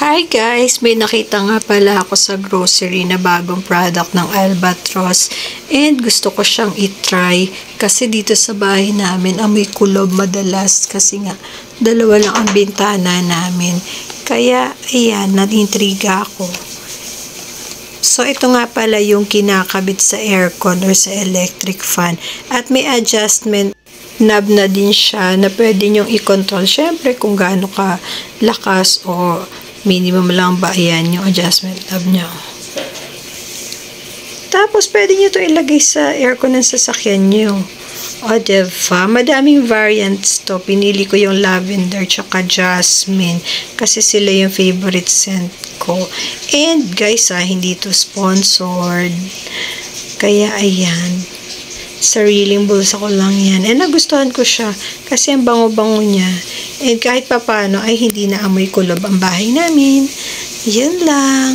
Hi guys! May nakita nga pala ako sa grocery na bagong product ng Albatross and gusto ko siyang itry kasi dito sa bahay namin amoy kulob madalas kasi nga dalawa lang ang bintana namin. Kaya ayan, naintriga ako. So ito nga pala yung kinakabit sa aircon or sa electric fan at may adjustment knob na din siya na pwede nyong i-control. Syempre kung gaano ka lakas o minimum lang ba, ayan yung adjustment knob nyo. Tapos, pwede nyo to ilagay sa aircon ng sasakyan nyo. O, diba? Madaming variants to. Pinili ko yung lavender tsaka jasmine kasi sila yung favorite scent ko. And, guys, hindi to sponsored. Kaya, ayan. Sariling bulsa ko lang yan. And nagustuhan ko siya kasi ang bango-bango niya. And kahit papano ay hindi na amoy kulob ang bahay namin. Yan lang.